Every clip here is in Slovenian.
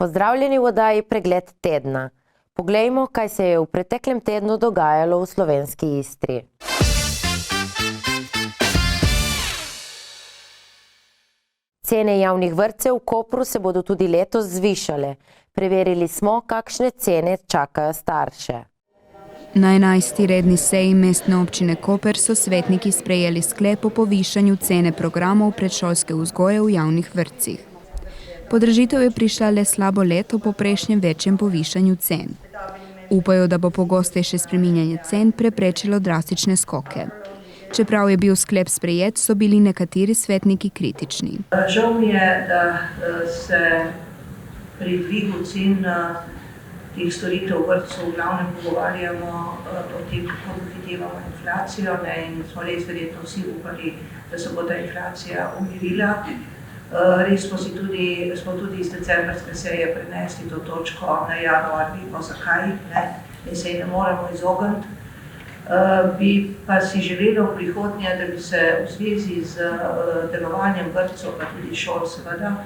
Pozdravljeni v oddaji Pregled tedna. Poglejmo, kaj se je v preteklem tednu dogajalo v slovenski Istri. Cene javnih vrtcev v Kopru se bodo tudi letos zvišale. Preverili smo, kakšne cene čakajo starše. Na 11. redni seji mestne občine Koper so svetniki sprejeli sklep o povišanju cene programov predšolske vzgoje v javnih vrtcih. Podražitev je prišla le slabo leto po prejšnjem večjem povišanju cen. Upajo, da bo pogostejše spreminjanje cen preprečilo drastične skoke. Čeprav je bil sklep sprejet, so bili nekateri svetniki kritični. Žal mi je, da se pri dvigu cen teh storitev v vrtcu v glavnem pogovarjamo o tem, kako dohitevamo inflacijo, in smo res verjetno vsi upali, da se bo ta inflacija umirila. Res smo tudi iz decembrske seje prenesli to točko na januar, vemo zakaj, in se ji ne moremo izogniti. Bi pa si želela v prihodnje, da bi se v zvezi z delovanjem vrtcev, pa tudi šol seveda,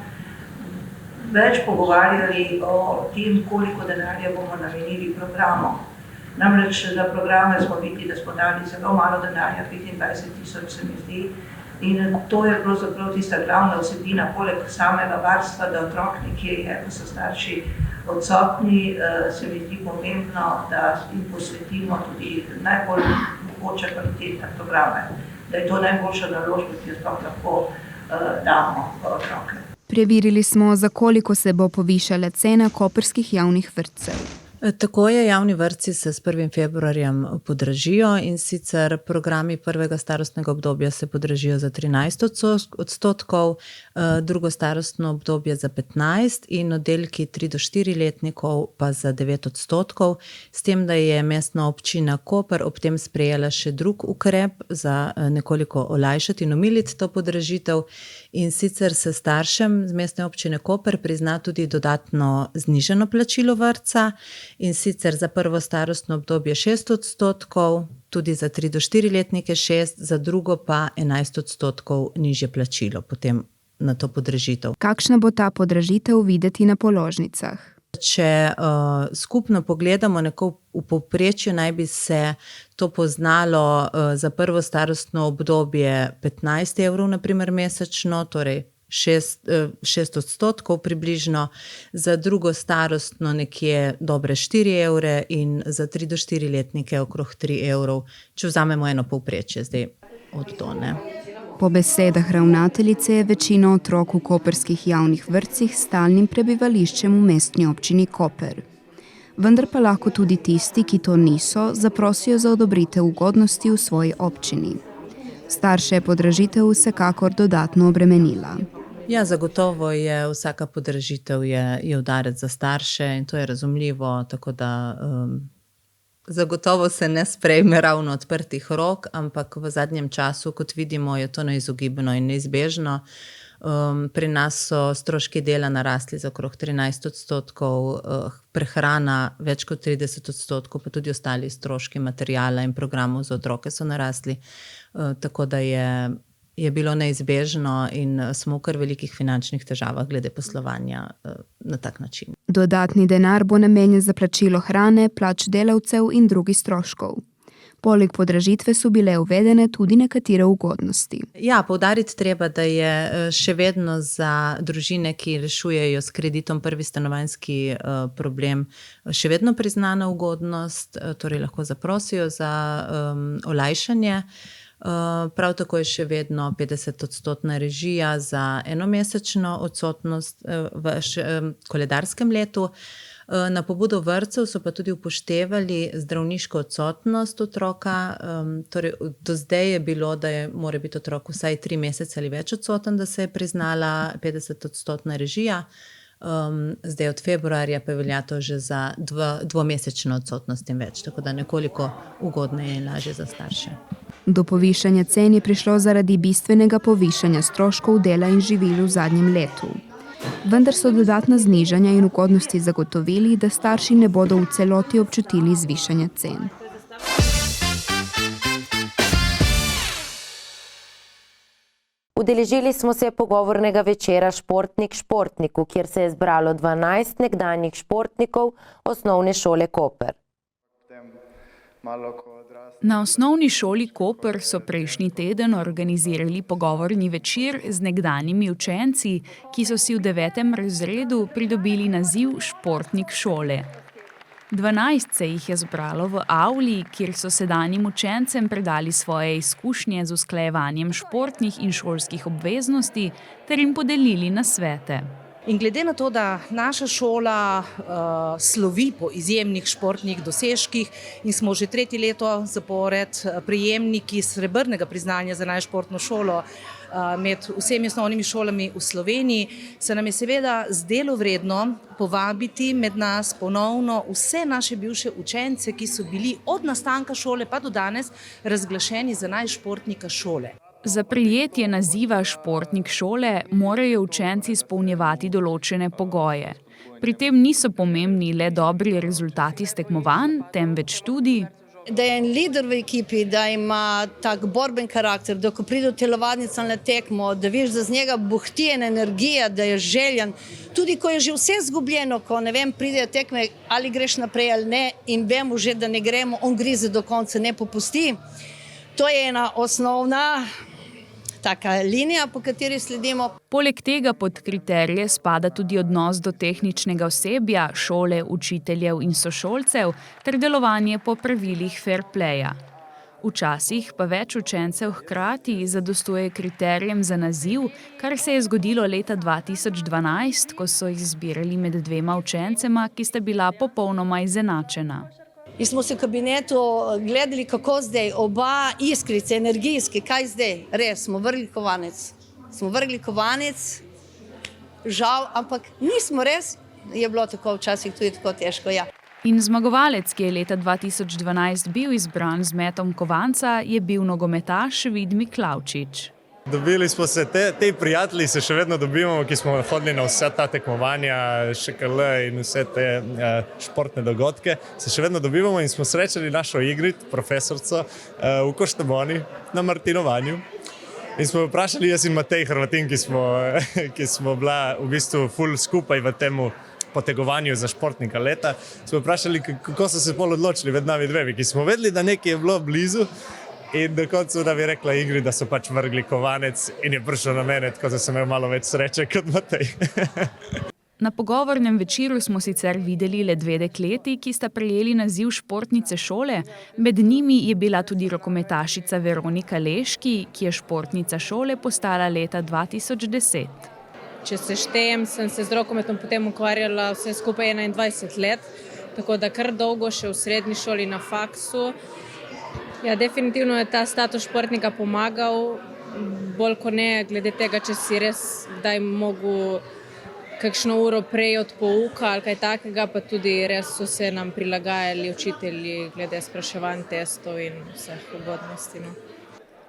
več pogovarjali o tem, koliko denarja bomo namenili programom. Namreč za programe smo videli, da smo dali zelo malo denarja, 25.000 se mi zdi, in to je pravzaprav tista glavna vsebina, poleg samega varstva, da otrok nekje je, ko so starši odsotni, se mi zdi pomembno, da jim posvetimo tudi najbolj mogoče kvalitetne programe, da je to najboljša naložba, ki jo sploh lahko damo v otroke. Preverili smo, za koliko se bo povišala cena koprskih javnih vrtcev. Tako je, javni vrtci se s 1. februarjem podražijo, in sicer programi prvega starostnega obdobja se podražijo za 13%, drugo starostno obdobje za 15% in oddelki 3 do 4 letnikov pa za 9%, s tem, da je mestna občina Koper ob tem sprejela še drug ukrep za nekoliko olajšati in omiliti to podražitev, in sicer se staršem z mestne občine Koper prizna tudi dodatno znižano plačilo vrtca, in sicer za prvo starostno obdobje 6%, tudi za 3 do 4 letnike 6%, za drugo pa 11% nižje plačilo potem na to podražitev. Kakšna bo ta podražitev videti na položnicah? Če skupno pogledamo, v povprečju naj bi se to poznalo za prvo starostno obdobje 15 evrov na primer mesečno, torej 6% približno, za drugo starostno nekje dobre 4 evre in za 3 do 4 letnike okrog 3 evrov, če vzamemo eno povprečje zdaj od to, ne. Po besedah ravnateljice je večina otrok v koprskih javnih vrtcih s stalnim prebivališčem v mestni občini Koper. Vendar pa lahko tudi tisti, ki to niso, zaprosijo za odobritev ugodnosti v svoji občini. Starše je podražitev vsekakor dodatno obremenila. Ja, zagotovo je vsaka podražitev je udarec za starše in to je razumljivo, tako da zagotovo se ne sprejme ravno odprtih rok, ampak v zadnjem času, kot vidimo, je to neizogibno in neizbežno. Pri nas so stroški dela narasli za okrog 13%, prehrana več kot 30%, pa tudi ostali stroški materiala in programov za otroke so narasli, tako da je bilo neizbežno in smo v kar velikih finančnih težavah glede poslovanja na tak način. Dodatni denar bo namenjen za plačilo hrane, plač delavcev in drugih stroškov. Poleg podražitve so bile uvedene tudi nekatere ugodnosti. Ja, poudariti treba, da je še vedno za družine, ki rešujejo s kreditom prvi stanovanjski problem, še vedno priznana ugodnost, torej lahko zaprosijo za olajšanje. Prav tako je še vedno 50% režija za enomesečno odsotnost v koledarskem letu. Na pobudo vrtcev so pa tudi upoštevali zdravniško odsotnost otroka, torej do zdaj je bilo, da mora biti otrok vsaj 3 mesece ali več odsoten, da se je priznala 50% režija. Zdaj od februarja pa velja to že za dvomesečno odsotnost in več, tako da nekoliko ugodneje in lažje za starše. Do povišanja cen je prišlo zaradi bistvenega povišanja stroškov dela in živil v zadnjem letu. Vendar so dodatna znižanja in ugodnosti zagotovili, da starši ne bodo v celoti občutili zvišanja cen. Udeležili smo se pogovornega večera Športnik športniku, kjer se je zbralo 12 nekdanjih športnikov osnovne šole Koper. Na osnovni šoli Koper so prejšnji teden organizirali pogovorni večer z nekdanjimi učenci, ki so si v 9. razredu pridobili naziv športnik šole. 12 se jih je zbralo v avli, kjer so sedanjim učencem predali svoje izkušnje z usklajevanjem športnih in šolskih obveznosti ter jim podelili nasvete. In glede na to, da naša šola slovi po izjemnih športnih dosežkih in smo že 3. leto zapored prejemniki srebrnega priznanja za najšportno šolo med vsemi osnovnimi šolami v Sloveniji, se nam je seveda zdelo vredno povabiti med nas ponovno vse naše bivše učence, ki so bili od nastanka šole pa do danes razglašeni za najšportnika šole. Za prejetje naziva športnik šole morajo učenci izpolnjevati določene pogoje. Pri tem niso pomembni le dobri rezultati s tekmovanj, temveč tudi, da je en lider v ekipi, da ima tak borben karakter, da ko pride v telovadnico na tekmo, da veš, da z njega buhti ena energija, da je željen. Tudi ko je že vse izgubljeno, ko pridejo tekme, ali greš naprej ali ne in vemo že, da ne gremo, on grize do konca, ne popusti. To je ena osnovna taka linija, po kateri sledimo. Poleg tega pod kriterije spada tudi odnos do tehničnega osebja, šole, učiteljev in sošolcev ter delovanje po pravilih fair playa. Včasih pa več učencev hkrati zadostuje kriterijem za naziv, kar se je zgodilo leta 2012, ko so izbirali med 2 učencema, ki sta bila popolnoma izenačena. In smo se v kabinetu gledali, kako zdaj, oba iskrice, energijski, kaj zdaj, res, smo vrgli kovanec. Smo vrgli kovanec, žal, ampak nismo res, je bilo tako včasih tudi tako težko, ja. In zmagovalec, ki je leta 2012 bil izbran z metom kovanca, je bil nogometaš Vid Miklavčič. Dobili smo se, te prijatelji se še vedno dobivamo, ki smo hodili na vse ta tekmovanja, ŠKL in vse te športne dogodke. Se še vedno dobivamo in smo srečali našo Igrit, profesorco, v Koštemoni na martinovanju. In smo vprašali, jaz in Matej Hrvatin, ki smo bila v bistvu ful skupaj v temu potegovanju za športnika leta, smo vprašali, kako so se pol odločili med nami dvemi, ki smo vedeli, da nekaj je bilo blizu. In do koncu da bi rekla Igri, da so pač vrgli kovanec in je prišel na mene, tako da sem imel malo več sreče kot Matej. Na pogovornem večeru smo sicer videli le 2 dekleti, ki sta prejeli naziv športnice šole. Med njimi je bila tudi rokometašica Veronika Leški, ki je športnica šole postala leta 2010. Če se štejem, sem se z rokometom potem ukvarjala vse skupaj 21 let, tako da kar dolgo še v srednji šoli na faksu. Ja, definitivno je ta status športnika pomagal, bolj kot ne, glede tega, če si res kdaj mogel kakšno uro prej od pouka ali kaj takega, pa tudi res so se nam prilagajali učitelji glede spraševanj, testov in vseh ugodnosti. No.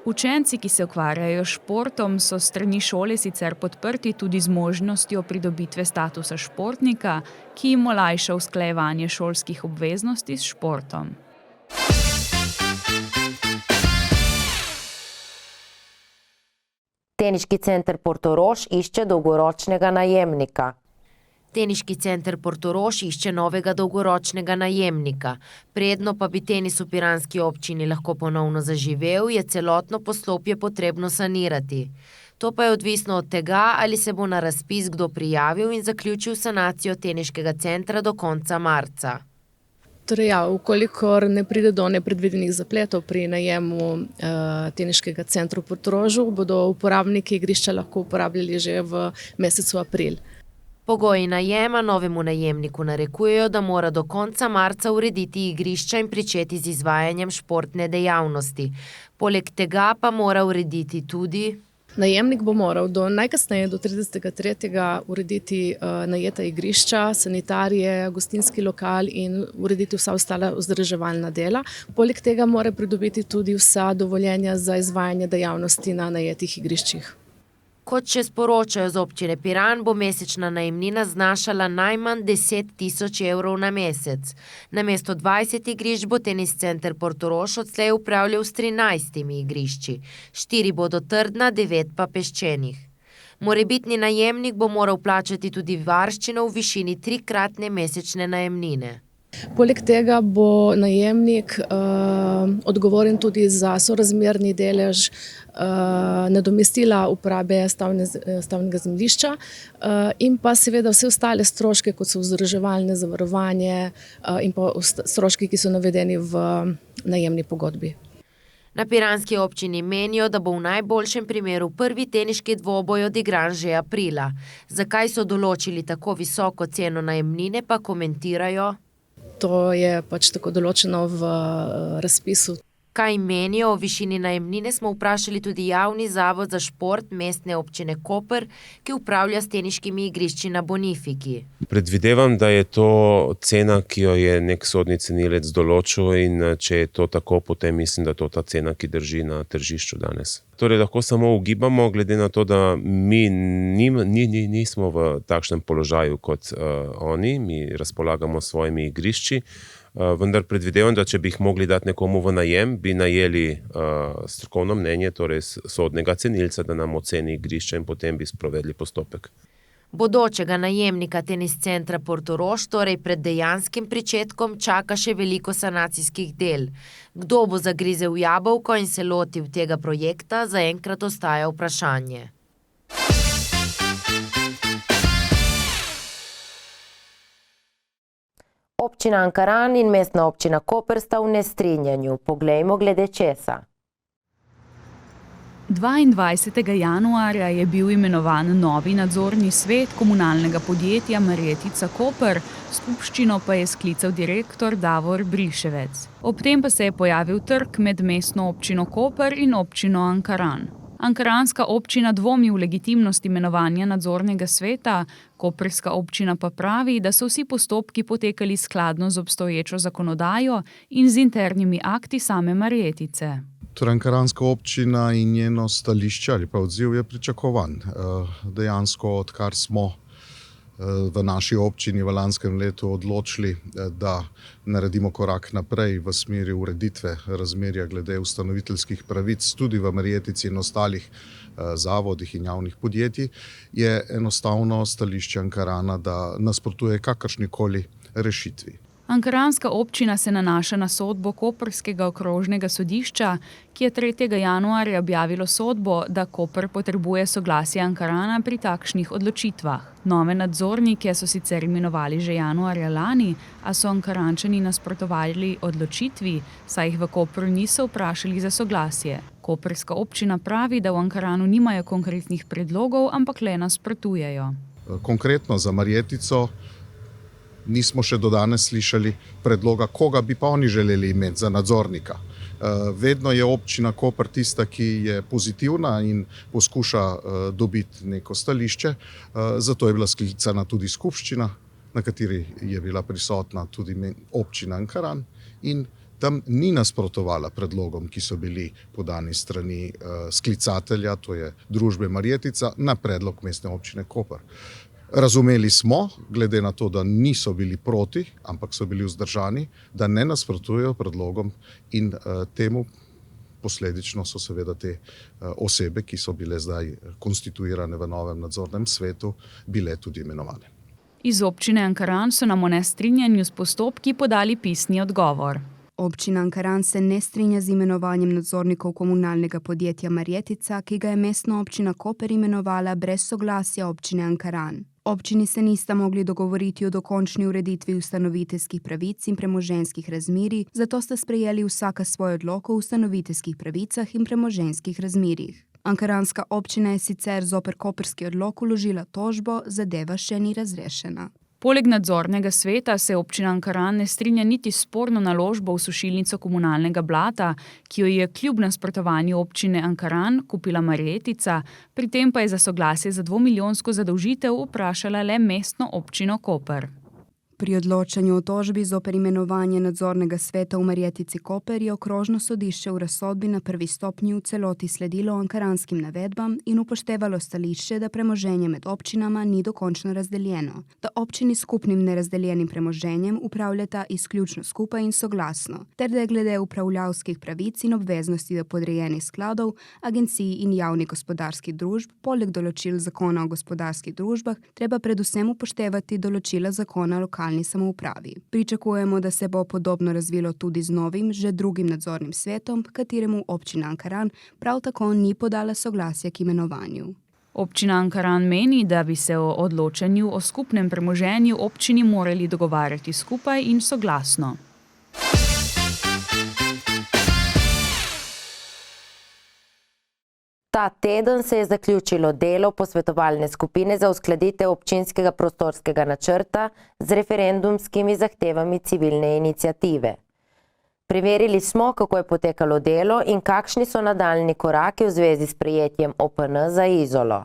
Učenci, ki se ukvarjajo s športom, so s strani šole sicer podprti tudi z možnostjo pridobitve statusa športnika, ki jim olajša usklajevanje šolskih obveznosti s športom. Teniški center Portorož išče dolgoročnega najemnika. Teniški center Portorož išče novega dolgoročnega najemnika. Predno pa bi tenis v piranski občini lahko ponovno zaživel, je celotno poslopje potrebno sanirati. To pa je odvisno od tega, ali se bo na razpis kdo prijavil in zaključil sanacijo teniškega centra do konca marca. Torej ja, ukolikor ne pride do nepredvidenih zapletov pri najemu teniškega centra v Portorožu, bodo uporabniki igrišča lahko uporabljali že v mesecu april. Pogoji najema novemu najemniku narekujejo, da mora do konca marca urediti igrišča in pričeti z izvajanjem športne dejavnosti. Poleg tega pa mora urediti tudi... Najemnik bo moral najkasneje do 30.3. urediti najeta igrišča, sanitarije, gostinski lokal in urediti vsa ostala vzdrževalna dela. Poleg tega mora pridobiti tudi vsa dovoljenja za izvajanje dejavnosti na najetih igriščih. Kot še sporočajo z občine Piran, bo mesečna najemnina znašala najmanj 10 000 evrov na mesec. Namesto 20 igrišč bo tenis center Portorož odslej upravljal s 13 igrišči. 4 bodo trdna, 9 pa peščenih. Morebitni najemnik bo moral plačati tudi varščino v višini 3-kratne mesečne najemnine. Poleg tega bo najemnik odgovoren tudi za sorazmerni delež nadomestila uporabe stavbnega zemljišča in pa seveda vse ostale stroške, kot so vzdrževalne, zavarovanje in pa stroški, ki so navedeni v najemni pogodbi. Na piranski občini menijo, da bo v najboljšem primeru prvi teniški dvoboj odigran že aprila. Zakaj so določili tako visoko ceno najemnine, pa komentirajo. To je pač tako določeno v razpisu. Kaj menijo o višini najemnine, smo vprašali tudi Javni zavod za šport Mestne občine Koper, ki upravlja s teniškimi igrišči na Bonifiki. Predvidevam, da je to cena, ki jo je nek sodni cenilec določil, in če je to tako, potem mislim, da je to ta cena, ki drži na tržišču danes. Torej lahko samo ugibamo, glede na to, da mi nismo v takšnem položaju kot oni, mi razpolagamo s svojimi igrišči, vendar predvidevam, da če bi jih mogli dati nekomu v najem, bi najeli strokovno mnenje, torej sodnega cenilca, da nam oceni igrišče in potem bi sprovedli postopek. Bodočega najemnika tenis centra Portorož torej pred dejanskim pričetkom čaka še veliko sanacijskih del. Kdo bo zagrizel jabolko in se lotil tega projekta, zaenkrat ostaja vprašanje. Občina Ankaran in Mestna občina Koper sta v nestrinjanju. Poglejmo glede česa. 22. januarja je bil imenovan novi nadzorni svet komunalnega podjetja Marjetica Koper, skupščino pa je sklical direktor Davor Briševec. Ob tem pa se je pojavil trk med Mestno občino Koper in občino Ankaran. Ankaranska občina dvomi v legitimnost imenovanja nadzornega sveta, koprska občina pa pravi, da so vsi postopki potekali skladno z obstoječo zakonodajo in z internimi akti same Marjetice. Torej, ankaranska občina in njeno stališče ali pa odziv je pričakovan. Dejansko, odkar smo v naši občini v lanskem letu odločili, da naredimo korak naprej v smeri ureditve razmerja glede ustanoviteljskih pravic tudi v Marjetici in ostalih zavodih in javnih podjetij, je enostavno stališče Ankarana, da nasprotuje kakršnikoli rešitvi. Ankaranska občina se nanaša na sodbo koprskega okrožnega sodišča, ki je 3. januarja objavilo sodbo, da Koper potrebuje soglasje Ankarana pri takšnih odločitvah. Nove nadzornike so sicer imenovali že januarja lani, a so Ankarančani nasprotovali odločitvi, saj jih v Kopru niso vprašali za soglasje. Koprska občina pravi, da v Ankaranu nimajo konkretnih predlogov, ampak le nasprotujejo. Konkretno za Marjetico nismo še do danes slišali predloga, koga bi pa oni želeli imeti za nadzornika. Vedno je občina Koper tista, ki je pozitivna in poskuša dobiti neko stališče, zato je bila sklicana tudi skupščina, na kateri je bila prisotna tudi občina Ankaran in tam ni nasprotovala predlogom, ki so bili podani strani sklicatelja, to je družbe Marjetica, na predlog Mestne občine Koper. Razumeli smo, glede na to, da niso bili proti, ampak so bili vzdržani, da ne nasprotujejo predlogom in temu posledično so seveda te osebe, ki so bile zdaj konstituirane v novem nadzornem svetu, bile tudi imenovane. Iz občine Ankaran so nam o nestrinjanju s postopki podali pisni odgovor. Občina Ankaran se ne strinja z imenovanjem nadzornikov komunalnega podjetja Marjetica, ki ga je Mestna občina Koper imenovala brez soglasja občine Ankaran. Občini se nista mogli dogovoriti o dokončni ureditvi ustanoviteljskih pravic in premoženjskih razmerij, zato sta sprejeli vsaka svoj odlok o ustanoviteljskih pravicah in premoženjskih razmerjih. Ankaranska občina je sicer zoper koprski odlok vložila tožbo, zadeva še ni razrešena. Poleg nadzornega sveta se občina Ankaran ne strinja niti s sporno naložbo v sušilnico komunalnega blata, ki jo je kljub nasprotovanju občine Ankaran kupila Marjetica, pri tem pa je za soglasje za 2-milijonsko zadolžitev vprašala le Mestno občino Koper. Pri odločanju o tožbi zoper imenovanje nadzornega sveta v Marjetici Koper je okrožno sodišče v razsodbi na prvi stopnji v celoti sledilo ankaranskim navedbam in upoštevalo stališče, da premoženje med občinama ni dokončno razdeljeno, da občini s skupnim nerazdeljenim premoženjem upravljata izključno skupaj in soglasno, ter da je glede upravljavskih pravic in obveznosti do podrejenih skladov, agencij in javnih gospodarskih družb, poleg določil zakona o gospodarskih družbah, treba predvsem upoštevati določila zakona o lokalni samoupravi. Pričakujemo, da se bo podobno razvilo tudi z novim, že drugim nadzornim svetom, kateremu občina Ankaran prav tako ni podala soglasja k imenovanju. Občina Ankaran meni, da bi se o odločanju o skupnem premoženju občini morali dogovarjati skupaj in soglasno. Ta teden se je zaključilo delo posvetovalne skupine za uskladitev občinskega prostorskega načrta z referendumskimi zahtevami civilne iniciative. Preverili smo, kako je potekalo delo in kakšni so nadaljnji koraki v zvezi s sprejetjem OPN za Izolo.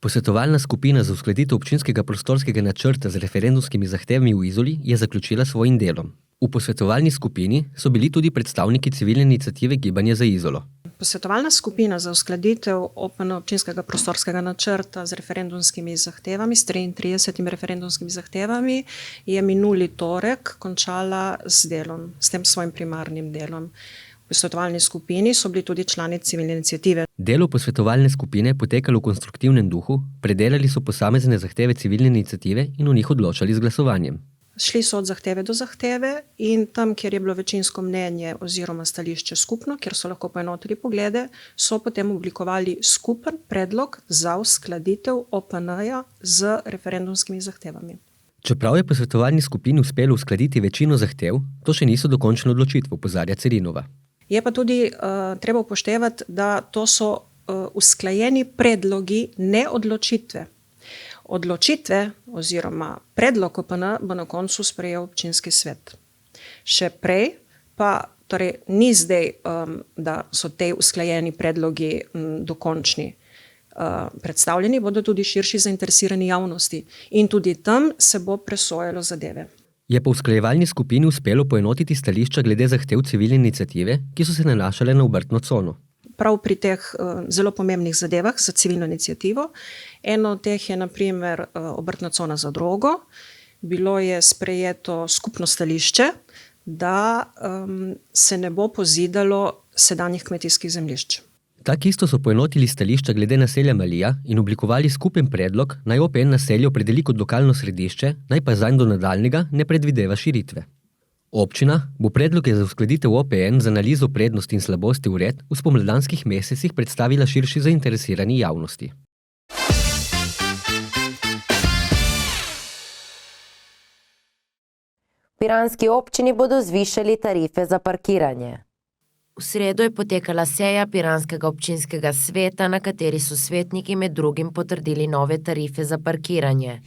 Posvetovalna skupina za uskladitev občinskega prostorskega načrta z referendumskimi zahtevami v Izoli je zaključila s svojim delom. V posvetovalni skupini so bili tudi predstavniki civilne iniciative Gibanje za Izolo. Posvetovalna skupina za uskladitev OPN občinskega prostorskega načrta z referendumskimi zahtevami, s 33 referendumskimi zahtevami, je minuli torek končala s delom, s tem svojim primarnim delom. V posvetovalni skupini so bili tudi člani civilne iniciative. Delo posvetovalne skupine je potekalo v konstruktivnem duhu, predelali so posamezne zahteve civilne iniciative in o njih odločali z glasovanjem. Šli so od zahteve do zahteve in tam, kjer je bilo večinsko mnenje oziroma stališče skupno, kjer so lahko poenotili poglede, so potem oblikovali skupen predlog za uskladitev OPN-ja z referendumskimi zahtevami. Čeprav je posvetovalni skupini uspelo uskladiti večino zahtev, to še niso dokončne odločitve, opozarja Cerinova. Je pa tudi treba upoštevati, da to so usklajeni predlogi, ne odločitve. Odločitve oziroma predlog OPN bo na koncu sprejel občinski svet. Še prej pa torej ni zdaj, da so te usklajeni predlogi dokončni. Predstavljeni bodo tudi širši zainteresirani javnosti in tudi tam se bo presojalo zadeve. Je pa v usklajevalni skupini uspelo poenotiti stališča glede zahtev civilne iniciative, ki so se nanašale na obrtno cono. Prav pri teh zelo pomembnih zadevah za civilno inicijativo. Eno od teh je na primer obrtna cona za drogo. Bilo je sprejeto skupno stališče, da se ne bo pozidalo sedanjih kmetijskih zemljišč. Tak isto so poenotili stališča glede naselja Malija in oblikovali skupen predlog, naj OPN naselje opredeli kot lokalno središče, naj pa zanj do nadaljnjega ne predvideva širitve. Občina bo predloge za uskladitev OPN z analizo prednosti in slabosti uredb v spomladanskih mesecih predstavila širši zainteresirani javnosti. V piranski občini bodo zvišali tarife za parkiranje. V sredo je potekala seja piranskega občinskega sveta, na kateri so svetniki med drugim potrdili nove tarife za parkiranje.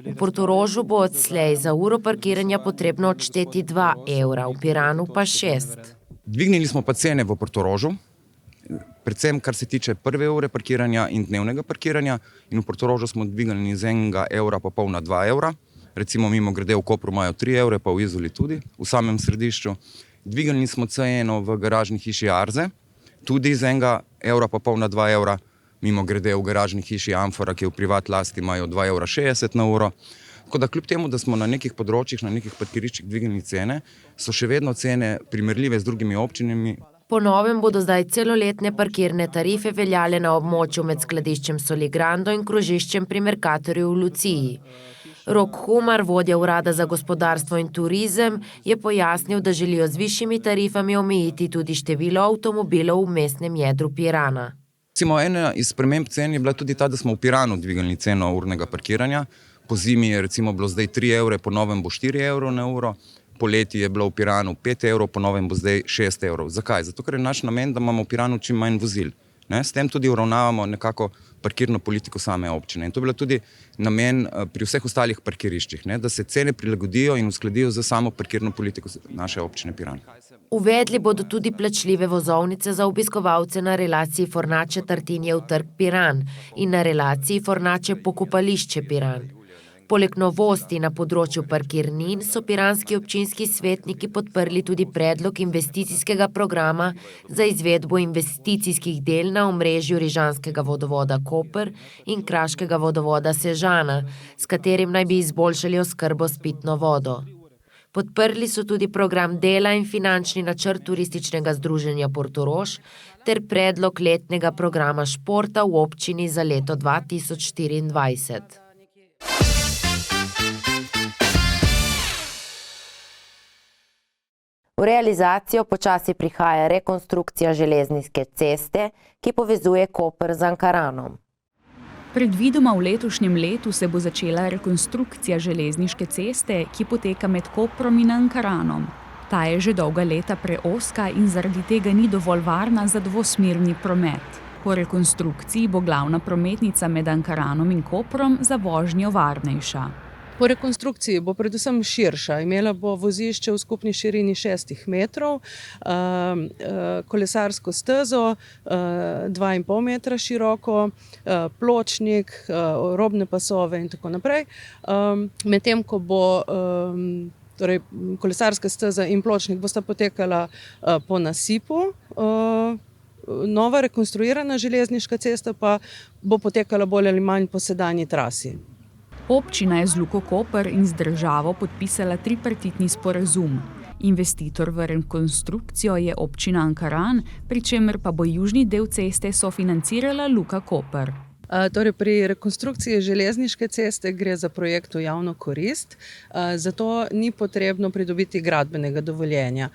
V Portorožu bo odslej za uro parkiranja potrebno odšteti 2 evra, v Piranu pa 6. Dvignili smo pa cene v Portorožu, predvsem kar se tiče prve ure parkiranja in dnevnega parkiranja, in v Portorožu smo dvignili z 1,5 evra na 2 evra. Recimo mimo grede v Kopru imajo 3 evre, pa v Izoli tudi, v samem središču. Dvignili smo ceno v garažni hiši Arze, tudi z 1,5 evra na 2 evra, mimo grede v garažni hiši Amfora, ki je v privat lasti, imajo 2,60 evra na uro. Tako da kljub temu, da smo na nekih področjih, na nekih parkiriščih dvignili cene, so še vedno cene primerljive z drugimi občinami. Po novem bodo zdaj celoletne parkirne tarife veljale na območju med skladiščem Soligrando in krožiščem pri Mercatorju v Luciji. Rok Humar, vodja urada za gospodarstvo in turizem, je pojasnil, da želijo z višjimi tarifami omejiti tudi število avtomobilov v mestnem jedru Pirana. Ena iz sprememb cen je bila tudi ta, da smo v Piranu dvignili ceno urnega parkiranja. Po zimi je recimo bilo zdaj 3 evre, po novem bo 4 evrov na uro. Poleti je bilo v Piranu 5 evrov, po novem bo zdaj 6 evrov. Zakaj? Zato, ker je naš namen, da imamo v Piranu čim manj vozil. S tem tudi uravnavamo nekako parkirno politiko same občine. In to je bil tudi namen pri vseh ostalih parkiriščih, da se cene prilagodijo in uskladijo za samo parkirno politiko naše občine Piran. Uvedli bodo tudi plačljive vozovnice za obiskovalce na relaciji Fornače-Tartinjev trg Piran in na relaciji Fornače-Pokopališče Piran. Poleg novosti na področju parkirnin so piranski občinski svetniki podprli tudi predlog investicijskega programa za izvedbo investicijskih del na omrežju Rižanskega vodovoda Koper in Kraškega vodovoda Sežana, s katerim naj bi izboljšali oskrbo s pitno vodo. Podprli so tudi program dela in finančni načrt turističnega združenja Portorož ter predlog letnega programa športa v občini za leto 2024. V realizacijo počasi prihaja rekonstrukcija železniške ceste, ki povezuje Koper z Ankaranom. Predvidoma v letošnjem letu se bo začela rekonstrukcija železniške ceste, ki poteka med Koprom in Ankaranom. Ta je že dolga leta preozka in zaradi tega ni dovolj varna za dvosmerni promet. Po rekonstrukciji bo glavna prometnica med Ankaranom in Koprom za vožnjo varnejša. Po rekonstrukciji bo predvsem širša. Imela bo vozišče v skupni širini 6 metrov, kolesarsko stezo 2,5 metra široko, pločnik, robne pasove in tako naprej. Medtem ko bo torej kolesarska steza in pločnik bosta potekala po nasipu, nova rekonstruirana železniška cesta pa bo potekala bolj ali manj po sedanji trasi. Občina je z Luko Koper in z državo podpisala tripartitni sporazum. Investitor v rekonstrukcijo je občina Ankaran, pri čemer pa bo južni del ceste sofinancirala Luka Koper. Torej pri rekonstrukciji železniške ceste gre za projekt v javno korist, zato ni potrebno pridobiti gradbenega dovoljenja.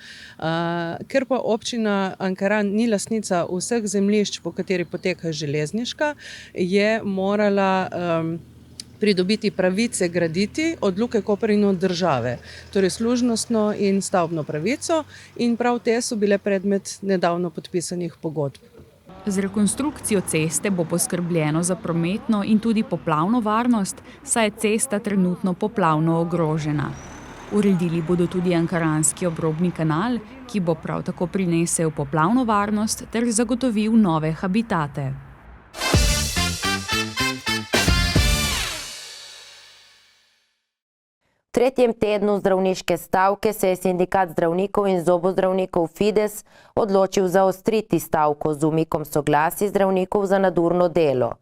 Ker pa občina Ankaran ni lastnica vseh zemljišč, po kateri poteka železniška, je morala pridobiti pravice graditi od Luke Koper in od države, torej služnostno in stavbno pravico, in prav te so bile predmet nedavno podpisanih pogodb. Z rekonstrukcijo ceste bo poskrbljeno za prometno in tudi poplavno varnost, saj je cesta trenutno poplavno ogrožena. Uredili bodo tudi Ankaranski obrobni kanal, ki bo prav tako prinesel poplavno varnost ter zagotovil nove habitate. V tretjem tednu zdravniške stavke se je sindikat zdravnikov in zobozdravnikov Fides odločil zaostriti stavko z umikom soglasij zdravnikov za nadurno delo.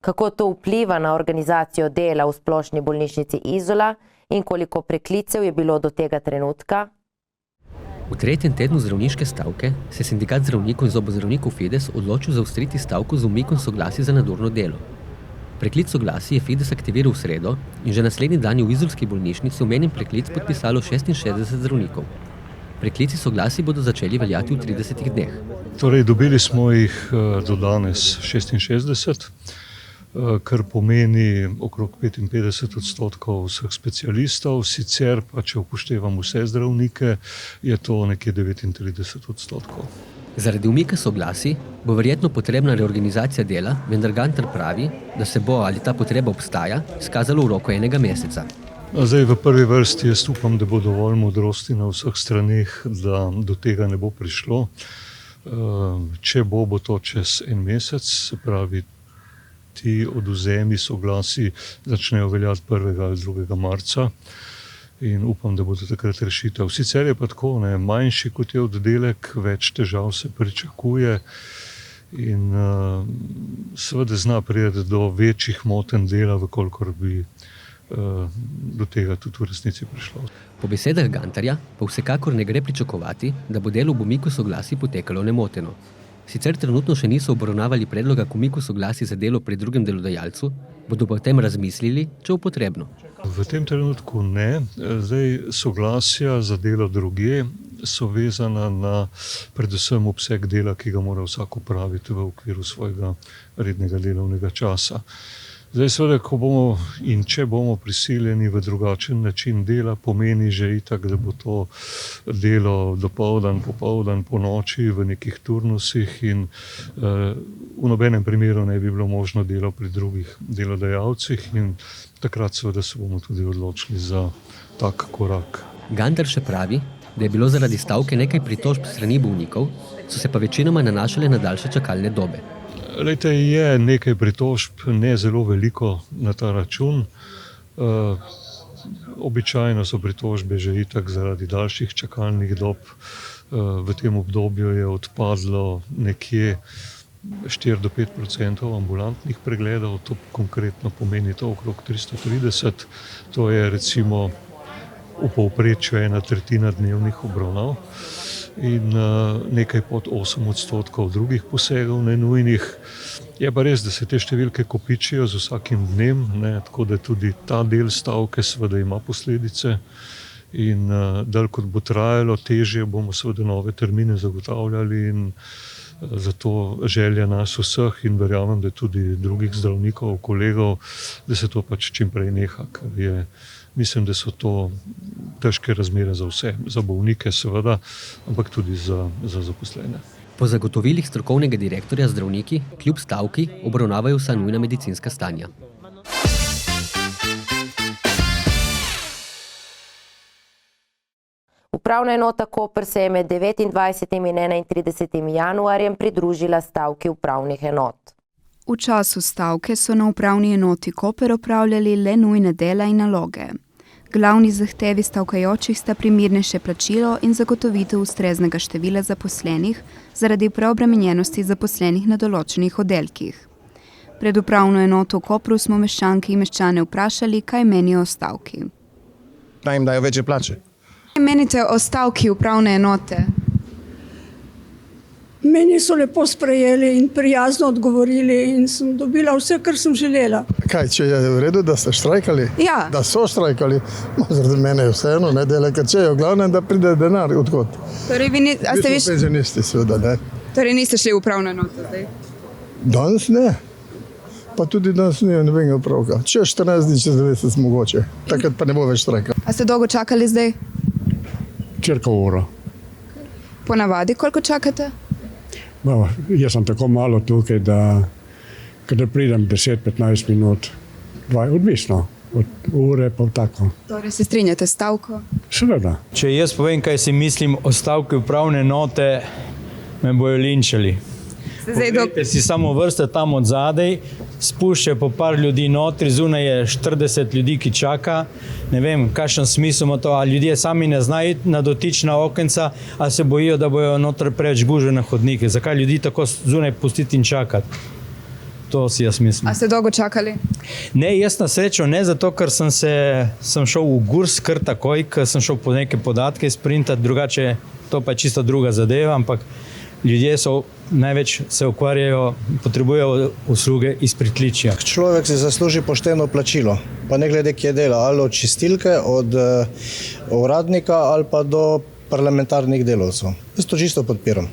Kako to vpliva na organizacijo dela v splošni bolnišnici Izola in koliko preklicev je bilo do tega trenutka? V tretjem tednu zdravniške stavke se je sindikat zdravnikov in zobozdravnikov Fides odločil zaostriti stavko z umikom soglasij za nadurno delo. Preklic soglasij je Fides aktiviral v sredo in že naslednji dan je v izolski bolnišnici omenjen preklic podpisalo 66 zdravnikov. Preklici soglasij bodo začeli veljati v 30 dneh. Torej, dobili smo jih do danes 66, kar pomeni okrog 55% vseh specialistov, sicer pa, če upoštevam vse zdravnike, je to nekje 39%. Zaradi umika soglasij bo verjetno potrebna reorganizacija dela, vendar Gantar pravi, da se bo, ali ta potreba obstaja, izkazalo v roku 1 meseca. Zdaj v prvi vrsti jaz upam, da bo dovolj modrosti na vseh straneh, da do tega ne bo prišlo. Če bo to čez 1 mesec, se pravi, ti odvzemi soglasij začnejo veljati 1. ali 2. marca. In upam, da bo takrat rešitev. Sicer je pa tako, manjši kot je oddelek, več težav se pričakuje in seveda zna priti do večjih motenj dela, vkolikor bi do tega tudi v resnici prišlo. Po besedah Gantarja pa vsekakor ne gre pričakovati, da bo delo v umiku soglasij potekalo nemoteno. Sicer trenutno še niso obravnavali predloga k umiku soglasij za delo pri drugem delodajalcu, bodo pa o tem razmislili, če bo potrebno. V tem trenutku ne. Zdaj soglasja za delo drugje so vezana na predvsem obseg dela, ki ga mora vsak opraviti v okviru svojega rednega delovnega časa. Zdaj seveda, ko bomo in če bomo prisiljeni v drugačen način dela, pomeni že itak, da bo to delo dopoldan, popoldan, po noči v nekih turnusih in v nobenem primeru ne bi bilo možno delo pri drugih delodajalcih in takrat seveda se bomo tudi odločili za tak korak. Gantar še pravi, da je bilo zaradi stavke nekaj pritožb strani bolnikov, so se pa večinoma nanašale na daljše čakalne dobe. Lejte, je nekaj pritožb, ne zelo veliko na ta račun. Običajno so pritožbe že itak zaradi daljših čakalnih dob. V tem obdobju je odpadlo nekje 4-5% ambulantnih pregledov, to konkretno pomeni to okrog 330, to je recimo v povprečju 1/3 dnevnih obravnav in nekaj pod 8% drugih posegov nenujnih. Je pa res, da se te številke kopičijo z vsakim dnem, tako da tudi ta del stavke seveda ima posledice in dalj kot bo trajalo, težje bomo seveda nove termine zagotavljali in zato želja nas vseh in verjamem, da tudi drugih zdravnikov, kolegov, da se to pač čim prej neha, ker mislim, da so to težke razmere za vse, za bolnike seveda, ampak tudi za zaposlene. Po zagotovilih strokovnega direktorja zdravniki kljub stavki obravnavajo vsa nujna medicinska stanja. Upravna enota Koper se je med 29. in 31. januarjem pridružila stavki upravnih enot. V času stavke so na upravni enoti Koper opravljali le nujne dela in naloge. Glavni zahtevi stavkajočih sta primernejše plačilo in zagotovitev ustreznega števila zaposlenih zaradi preobremenjenosti zaposlenih na določenih oddelkih. Pred upravno enoto v Kopru smo meščanke in meščane vprašali, kaj menijo o stavki. Naj jim dajo večje plače. Kaj menite o stavki upravne enote? Meni so lepo sprejeli in prijazno odgovorili in sem dobila vse, kar sem želela. Kaj, če je v redu, da ste štrajkali? Ja. Da so štrajkali? Zaradi mene je vseeno, ne dela kačejo, glavno je, da pride denar, odkot. Torej, Vi smo penzionisti, seveda, ne. Torej niste šli v upravno enoto zdaj? Danes ne. Pa tudi danes ne vem opravka. Če 14 dni, čez 90 mogoče. Takrat pa ne bo več štrajka. A ste dolgo čakali zdaj? Cirka uro. Po navadi, koliko čakate? Jaz sem tako malo tukaj, da kada pridem 10-15 minut, odvisno, od ure pa tako. Torej se strinjate s stavko? Seveda. Če jaz povem, kaj si mislim o stavki upravne enote, me bojo linčali. Poglejte si samo vrste tam od zadej, spušča po par ljudi notri, zunaj je 40 ljudi, ki čaka. Ne vem, kakšen smisel ima to, ali ljudje sami ne znajo na dotična okenca, ali se bojijo, da bojo notri preveč gužve na hodnike. Zakaj ljudi tako zunaj pustiti in čakati? To si jaz mislim. A ste dolgo čakali? Ne, jaz na srečo ne, zato ker sem šel v Gurs kar takoj, ker sem šel po neke podatke sprintati, drugače to pa je čisto druga zadeva, ampak ljudje največ se ukvarjajo, potrebujejo usluge iz pritličja. Človek si zasluži pošteno plačilo, pa ne glede, kje dela, ali od čistilke, od uradnika ali pa do parlamentarnih delavcev. Jaz to čisto podpiram.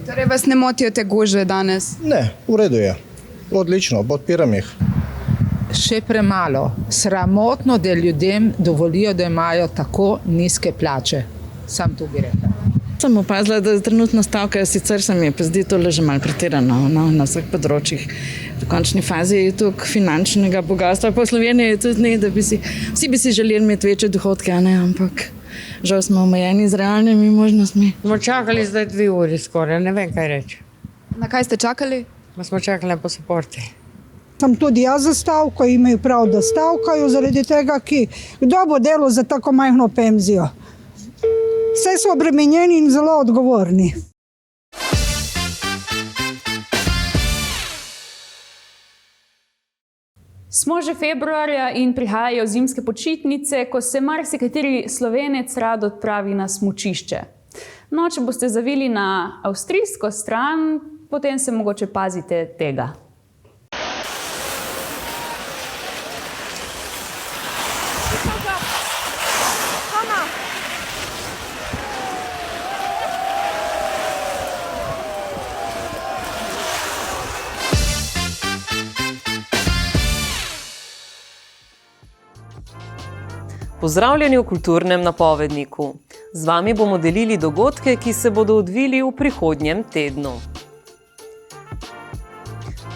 Torej vas ne motijo te gužve danes? Ne, v redu je. Odlično, podpiram jih. Še premalo. Sramotno, da ljudem dovolijo, da imajo tako nizke plače. Sam tu bi rekla. Sem opazila, da je trenutno stavka, sicer se mi je pa zdi tole že malo pretirano na vseh področjih. V končni fazi je tukaj finančnega bogatstva. Po Sloveniji je tudi ne, da vsi bi si želeli imeti večje dohodke, ampak žal smo omejeni z realnimi možnostmi. Smo čakali zdaj 2 uri skoraj, ne vem kaj reči. Na kaj ste čakali? Smo čakali na pasaporte. Sem tudi jaz za stavko, imajo prav, da stavkajo zaradi tega, kdo bo delal za tako majhno penzijo. Vse so obremenjeni in zelo odgovorni. Smo že februarja in prihajajo zimske počitnice, ko se marsikateri Slovenec rad odpravi na smučišče. No, če boste zavili na avstrijsko stran, potem se mogoče pazite tega. Pozdravljeni v kulturnem napovedniku. Z vami bomo delili dogodke, ki se bodo odvili v prihodnjem tednu.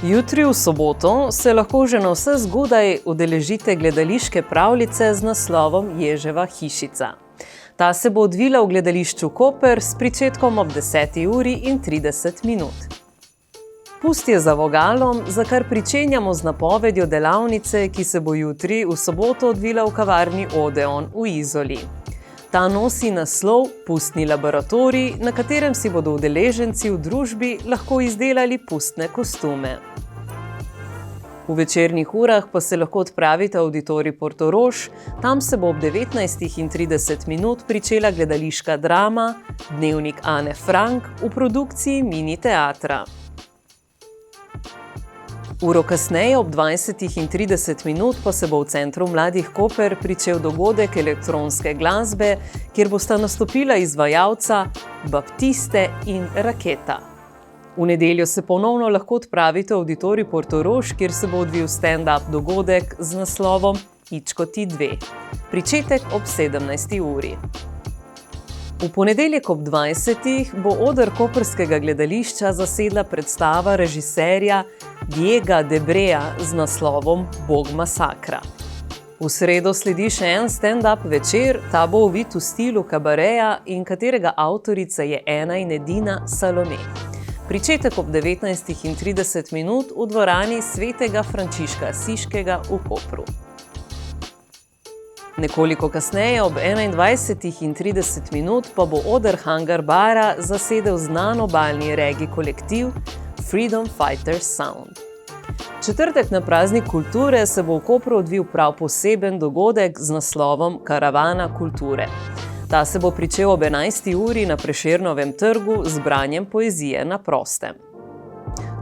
Jutri v soboto se lahko že na vse zgodaj udeležite gledališke pravljice z naslovom Ježeva hišica. Ta se bo odvila v gledališču Koper s pričetkom ob 10:30. Pust je za vogalom, za kar pričenjamo z napovedjo delavnice, ki se bo jutri v soboto odvila v kavarni Odeon v Izoli. Ta nosi naslov Pustni laboratorij, na katerem si bodo udeleženci v družbi lahko izdelali pustne kostume. V večernih urah pa se lahko odpravite v avditorij Portorož, tam se bo ob 19:30 pričela gledališka drama Dnevnik Ane Frank v produkciji Mini teatra. Uro kasneje, ob 20:30 pa se bo v Centru mladih Koper pričel dogodek elektronske glasbe, kjer bosta nastopila izvajalca Baptiste in Raketa. V nedeljo se ponovno lahko odpravite v avditorij Portorož, kjer se bo odvil stand-up dogodek z naslovom Ičko ti 2. Pričetek ob 17. uri. V ponedeljek ob 20. bo oder koprskega gledališča zasedla predstava režiserja Diega Debreja z naslovom Bog masakra. V sredo sledi še en stand-up večer, ta bo ovit v stilu kabareja in katerega avtorica je ena in edina Salome. Pričetek ob 19:30 v dvorani Svetega Frančiška Asiškega v Kopru. Nekoliko kasneje, ob 21:30 pa bo oder Hangar bara zasedel znan obalni regi kolektiv Freedom Fighters Sound. Četrtek na praznik kulture se bo v Kopru odvil prav poseben dogodek z naslovom Karavana kulture. Ta se bo pričel ob 11. uri na Prešernovem trgu z branjem poezije na prostem.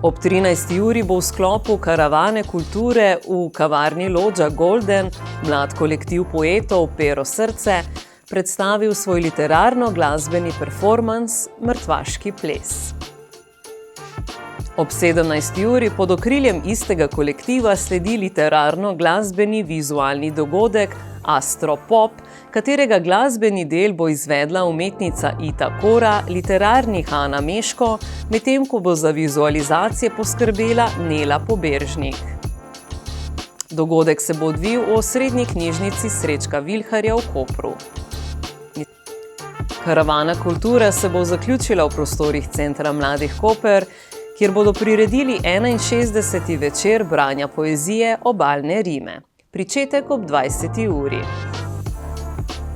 Ob 13. uri bo v sklopu Karavane kulture v kavarni Lodža Golden mlad kolektiv poetov Pero srce predstavil svoj literarno-glasbeni performans Mrtvaški ples. Ob 17. uri pod okriljem istega kolektiva sledi literarno-glasbeni vizualni dogodek Astropop, katerega glasbeni del bo izvedla umetnica Ita Kora, literarni Hana Meško, medtem ko bo za vizualizacije poskrbela Nela Poberžnik. Dogodek se bo odvil v osrednji knjižnici Srečka Vilharja v Kopru. Karavana kulture se bo zaključila v prostorih Centra mladih Koper, kjer bodo priredili 61. večer branja poezije Obalne rime. Pričetek ob 20. uri.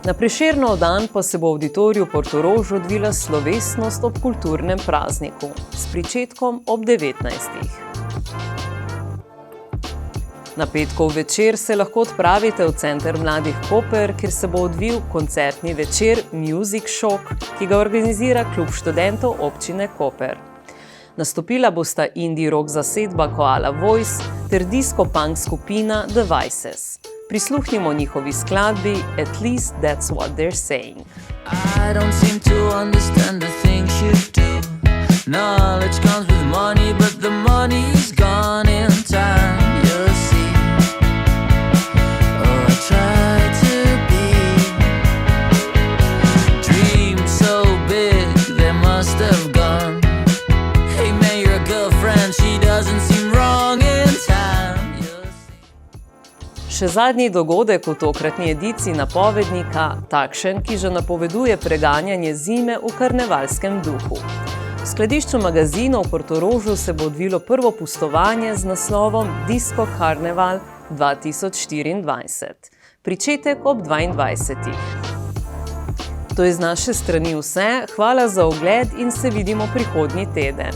Na Prešernov dan pa se bo v avditoriju Portorož odvila slovesnost ob kulturnem prazniku s pričetkom ob 19. Na petkov večer se lahko odpravite v Center mladih Koper, kjer se bo odvil koncertni večer Music Shock, ki ga organizira Klub študentov občine Koper. Nastopila bosta indie rock zasedba Koala Voice ter disco-punk skupina The Vices. Prisluhnimo njihovi skladbi At least that's what they're saying. I don't seem to understand the things you do. Knowledge comes with money, but the money's gone in time, you'll see. Oh, I try to be. Dreams so big, they must have gone. Hey man, you're a girlfriend, she doesn't seem wrong in time, you'll see. Še zadnji dogodek v tokratni ediciji napovednika, takšen, ki že napoveduje preganjanje zime v karnevalskem duhu. V skladišču magazinov v Portorožu se bo odvilo prvo pustovanje z naslovom Disco Karneval 2024. Pričetek ob 22. To je z naše strani vse, hvala za ogled in se vidimo prihodnji teden.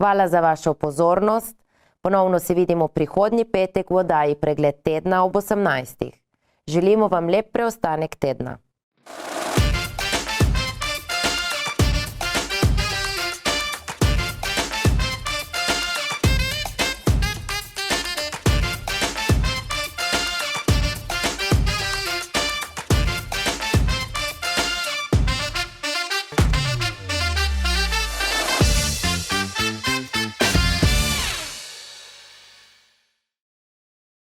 Hvala za vašo pozornost. Ponovno se vidimo prihodnji petek v oddaji Pregled tedna ob 18. Želimo vam lep preostanek tedna.